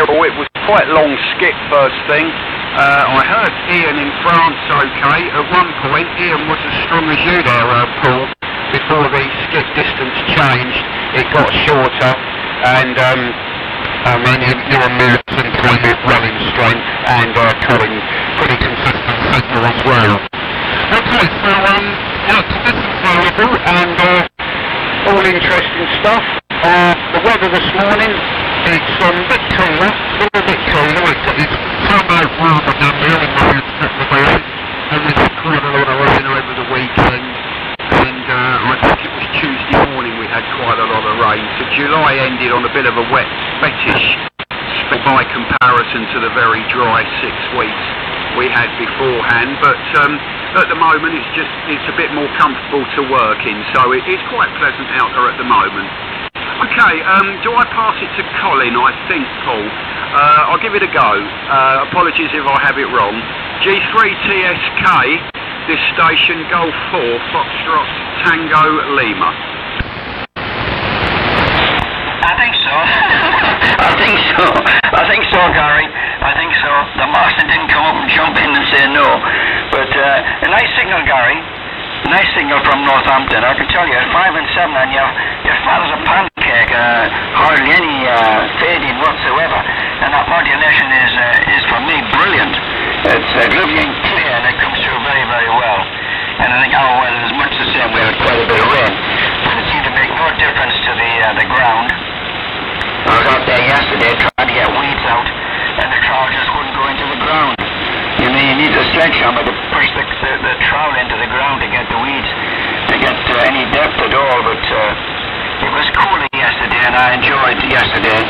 well, it was quite long skip first thing. I heard Ian in France okay. At one point, Ian was as strong as you there, Paul. Before the skip distance changed, it got shorter, and you were moving kind of running strength and cutting pretty consistent signal as well. Okay, so this is available and all interesting stuff. The weather this morning, it's a bit cooler, a little bit cooler. It's come out warmer than the other nights at the day, and we've had quite a lot of rain over the weekend. And I think it was Tuesday morning we had quite a lot of rain. So July ended on a bit of a wettish by comparison to the very dry 6 weeks we had beforehand. But at the moment it's a bit more comfortable to work in, so it is quite pleasant out there at the moment. Okay, do I pass it to Colin, I think, Paul? I'll give it a go. Apologies if I have it wrong. G3TSK, this station, Golf 4, Foxtrot, Tango, Lima. I think so. I think so, Gary. I think so. The master didn't come up and jump in and say no. But a nice signal, Gary. Nice signal from Northampton. I can tell you, at 5 and 7, and you're flat as a pancake, hardly any fading whatsoever. And that modulation is for me brilliant. It's lovely and clear, and it comes through very, very well. And I think our weather is much the same. We had quite a bit of rain, but it seemed to make no difference to the ground. I was out there yesterday trying to get weeds out, and the trowel just wouldn't go into the ground. You need a sledgehammer to push the trowel into the ground to get the weeds, to get any depth at all, but it was cooler yesterday, and I enjoyed yesterday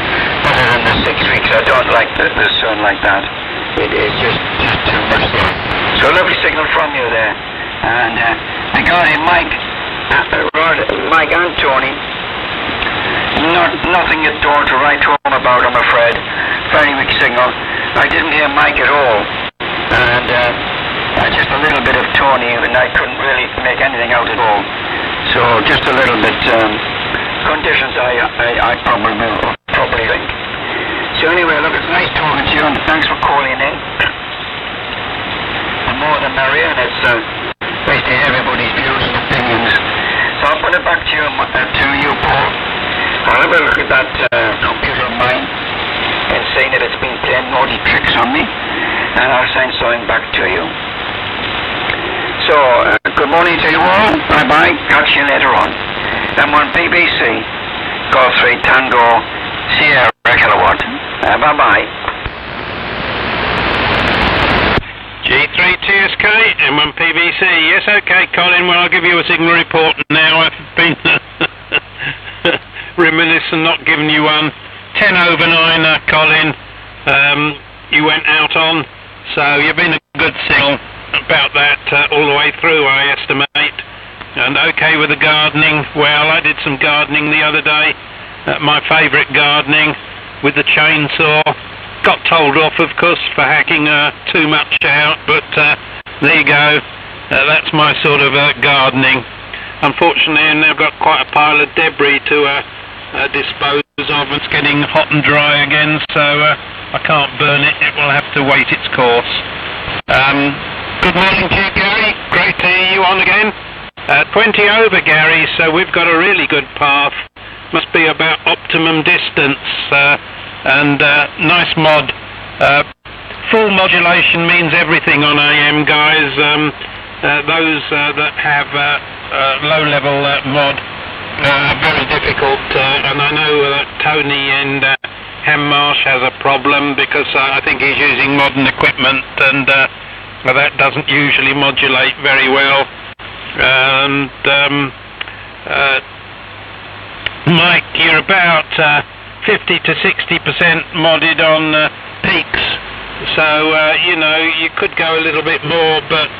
better than the 6 weeks. I don't like the sun like that. It is just too much there. So a lovely signal from you there. And regarding Mike and Tony, nothing at all to write home about, I'm afraid. Very weak signal. I didn't hear Mike at all. And just a little bit of Tony, and I couldn't really make anything out at all. So just a little bit conditions I probably think. So anyway, look, it's nice talking to you, and thanks for calling in. The more the merrier, and it's nice to hear everybody's views and opinions. So I'll put it back to you, Paul. I'll have a look at that computer of mine and saying that it's been playing naughty tricks on me, and I'll send something back to you. So, good morning to you all. Bye-bye. Catch you later on. M1 BBC, Golf 3 Tango, Sierra Kilowatt. Bye-bye. G3TSK, M1 PBC. Yes, okay, Colin. Well, I'll give you a signal report now. I've been reminiscent, not giving you one. 10 over 9, Colin. You went out on, so you've been a good signal about that all the way through, I estimate. And okay with the gardening. Well, I did some gardening the other day. My favourite gardening with the chainsaw. Got told off, of course, for hacking too much out, but there you go. That's my sort of gardening. Unfortunately, I've now got quite a pile of debris to dispose of. It's getting hot and dry again, so I can't burn it. It will have to wait its course. Good morning to you, Gary. Great to hear you on again. 20 over, Gary, so we've got a really good path. Must be about optimum distance, and nice mod. Full modulation means everything on AM, guys. Those that have low-level mod are very difficult, and I know that Tony and Hammarsh has a problem because I think he's using modern equipment, and that doesn't usually modulate very well. And Mike, you're about 50 to 60% modded on peaks, so you could go a little bit more, but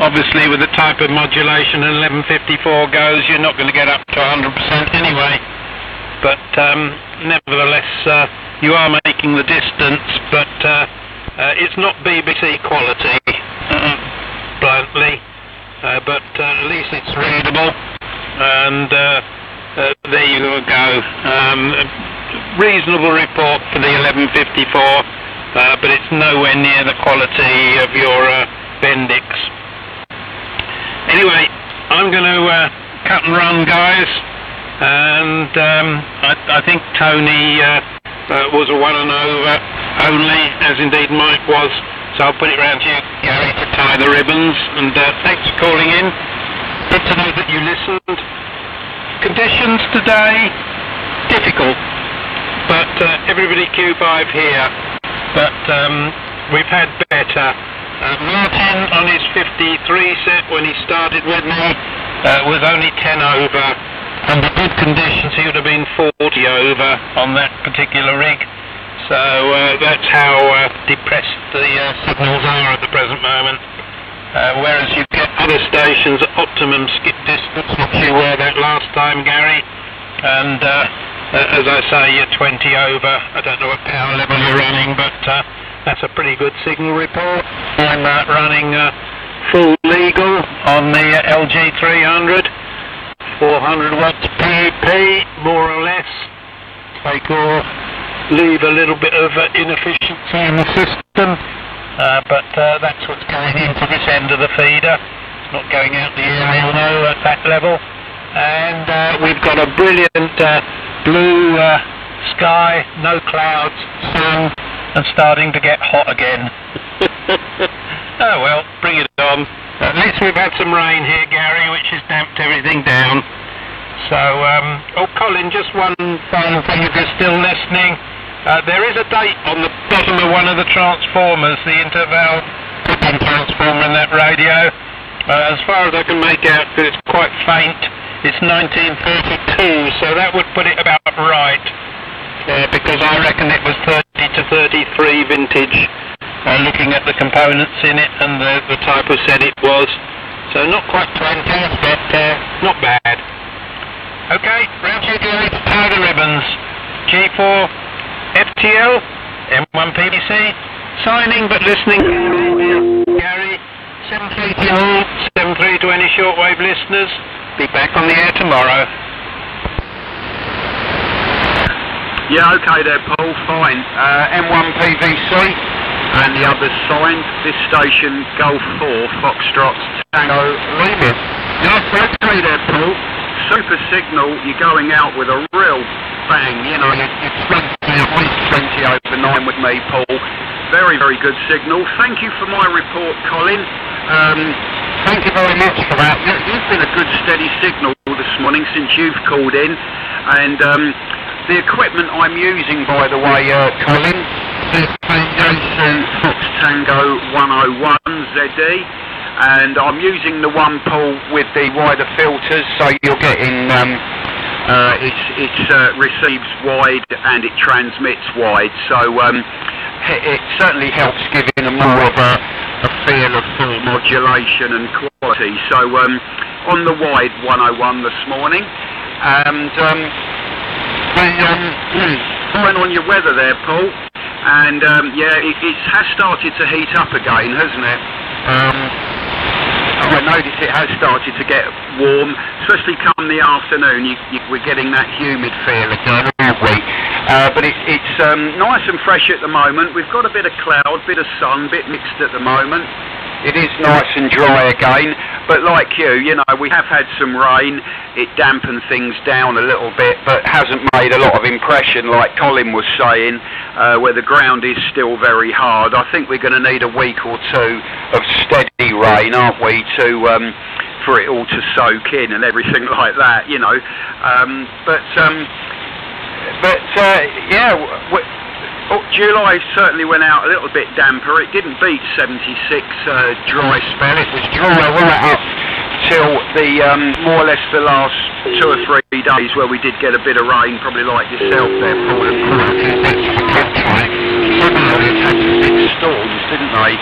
obviously with the type of modulation an 1154 goes, you're not going to get up to 100% anyway. But nevertheless, you are making the distance, but it's not BBC quality, bluntly. But at least it's readable, and there you go. reasonable report for the 1154, but it's nowhere near the quality of your Bendix. Anyway, I'm going to cut and run, guys, and I think Tony was a 1 and over only, as indeed Mike was, so I'll put it round to you, Gary, to tie the ribbons, and thanks for calling in. Good to know that you listened. Conditions today, difficult, but everybody Q5 here, but we've had better. Martin on his 53 set when he started with me was only 10 over. Under good conditions he would have been 40 over on that particular rig. So that's how depressed the signals are at the present moment. Whereas you get other stations at optimum skip distance, which you were that last time, Gary. And as I say, you're 20 over. I don't know what power level you're running, but that's a pretty good signal report. I'm running full legal on the LG 300, 400 watts PP, more or less. Take off, leave a little bit of inefficiency in the system, but that's what's going into this end of the feeder. It's not going out the aerial though at that level. And we've got a brilliant blue sky, no clouds, sun, and starting to get hot again. Oh well, bring it on. At least we've had some rain here, Gary, which has damped everything down. So, oh Colin, just one final thing if you're still listening. There is a date on the bottom of one of the transformers, the interval clipping transformer in that radio. As far as I can make out, because it's quite faint, it's 1932, so that would put it about right. Because I reckon it was 30 to 33 vintage, looking at the components in it and the type of set it was. So not quite 20s, but not bad. Okay, round to you, Gary, to tie the ribbons. G4 FTL, M1 PBC, signing but listening. Gary, 7-3 to all, 7-3 to any shortwave listeners. Be back on the air tomorrow. Yeah, okay there, Paul, fine. M1 PVC and the others signed. This station, Golf 4, Foxtrot, Tango, Lima. Yes, okay there, Paul. Super signal, you're going out with a real bang. You know, you're 20, at least 20 over 9 with me, Paul. Very, very good signal. Thank you for my report, Colin. Thank you very much for that. You've been a good steady signal this morning since you've called in. And the equipment I'm using, by the way, Colin, is the Yaesu Fox Tango 101 ZD, and I'm using the one pull with the wider filters, so you're getting it receives wide and it transmits wide, so it certainly helps giving a more of a feel of full modulation and quality. So on the wide 101 this morning, and fine on your weather there, Paul, and yeah, it has started to heat up again, hasn't it? I notice it has started to get warm, especially come the afternoon. We're getting that humid feel again, aren't we? But it's nice and fresh at the moment. We've got a bit of cloud, bit of sun, bit mixed at the moment. It is nice and dry again, but like you know, we have had some rain. It dampened things down a little bit, but hasn't made a lot of impression, like Colin was saying, where the ground is still very hard. I think we're going to need a week or two of steady rain, aren't we, for it all to soak in and everything like that, you know. Yeah. July certainly went out a little bit damper. It didn't beat 76 dry spell. It was dry right up till the more or less the last 2 or 3 days where we did get a bit of rain, probably like yourself there, Paul, and quite a few bits of the country. Some areas had some big storms, didn't they?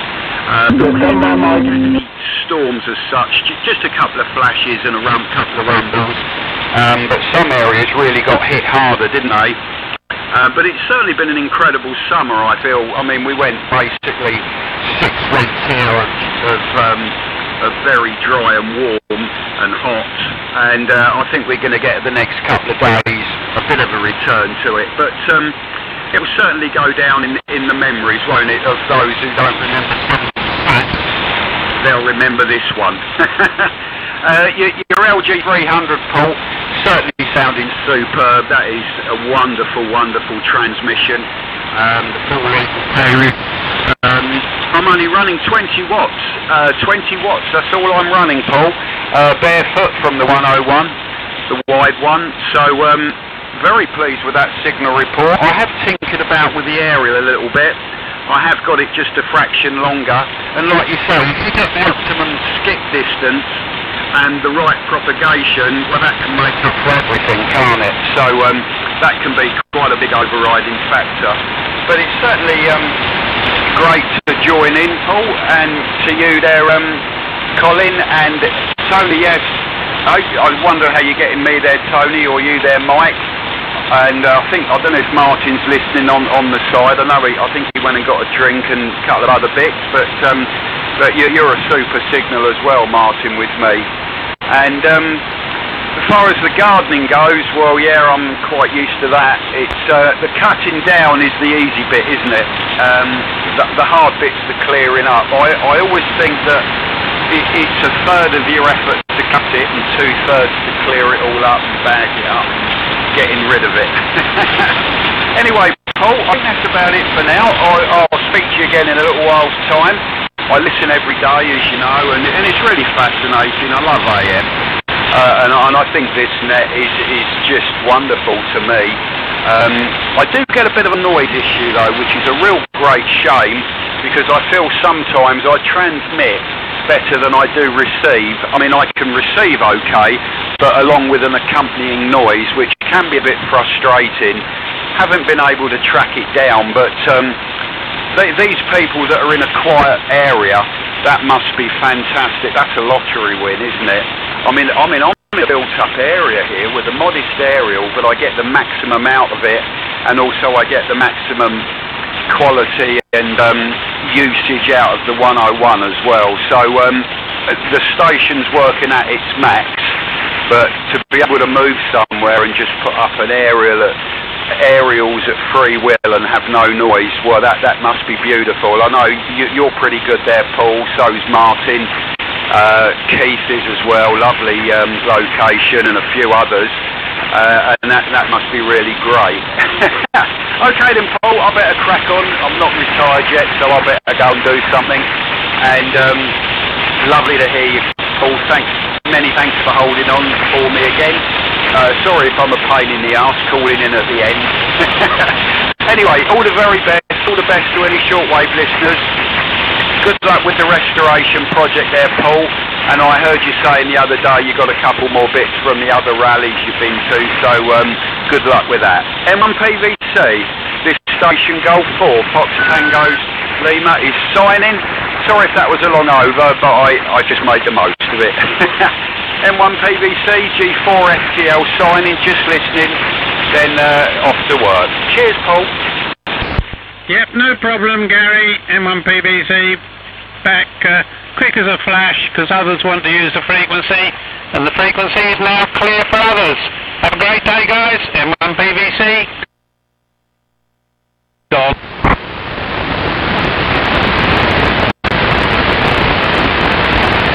Storms as such, just a couple of flashes and a couple of rumbles. But some areas really got hit harder, didn't they? But it's certainly been an incredible summer, I feel. I mean, we went basically 6 weeks here of very dry and warm and hot, and I think we're going to get the next couple of days a bit of a return to it. But it will certainly go down in the memories, won't it, of those who don't remember some facts. They'll remember this one. Your LG 300, Paul, certainly sounding superb. That is a wonderful, wonderful transmission. The full length. I'm only running 20 watts. 20 watts, that's all I'm running, Paul. Barefoot from the 101, the wide one. So, very pleased with that signal report. I have tinkered about with the aerial a little bit. I have got it just a fraction longer, and like you say, if you get the optimum skip distance and the right propagation, well, that can make up for everything, can't it? So that can be quite a big overriding factor. But it's certainly great to join in, Paul, and to you there, Colin, and Tony. Yes, I wonder how you're getting me there, Tony, or you there, Mike. And I don't know if Martin's listening on the side. I think he went and got a drink and a couple of other bits, but you're a super signal as well, Martin, with me. And as far as the gardening goes, well, yeah, I'm quite used to that. It's the cutting down is the easy bit, isn't it? The hard bit's the clearing up. I always think that it's a third of your effort to cut it and 2/3 to clear it all up and bag it up. Getting rid of it. Anyway, Paul, I think that's about it for now. I'll speak to you again in a little while's time. I listen every day, as you know, and it's really fascinating. I love AM, and I think this net is just wonderful to me. I do get a bit of a noise issue though, which is a real great shame, because I feel sometimes I transmit better than I do receive. I mean, I can receive okay, but along with an accompanying noise, which can be a bit frustrating. Haven't been able to track it down, but these people that are in a quiet area, that must be fantastic. That's a lottery win, isn't it? I mean, I'm in a built-up area here with a modest aerial, but I get the maximum out of it, and also I get the maximum quality and usage out of the 101 as well. So the station's working at its max, but to be able to move somewhere and just put up an aerials at free will and have no noise, well, that must be beautiful. I know you're pretty good there, Paul. So's Martin. Keith is as well. Lovely location, and a few others. And that must be really great. Okay then, Paul, I better crack on. I'm not retired yet, so I better go and do something. And lovely to hear you, Paul. Many thanks for holding on for me again. Sorry if I'm a pain in the arse calling in at the end. Anyway, all the very best. All the best to any Shortwave listeners. Good luck with the restoration project there, Paul. And I heard you saying the other day you got a couple more bits from the other rallies you've been to, so good luck with that. M1PVC, this station Golf 4, Fox Tango Lima, is signing. Sorry if that was a long over, but I just made the most of it. M1PVC, G4FTL signing, just listening, then off to work. Cheers, Paul. Yep, no problem, Gary. M1PVC back quick as a flash, because others want to use the frequency, and the frequency is now clear for others. Have a great day, guys. M1PVC. Gone.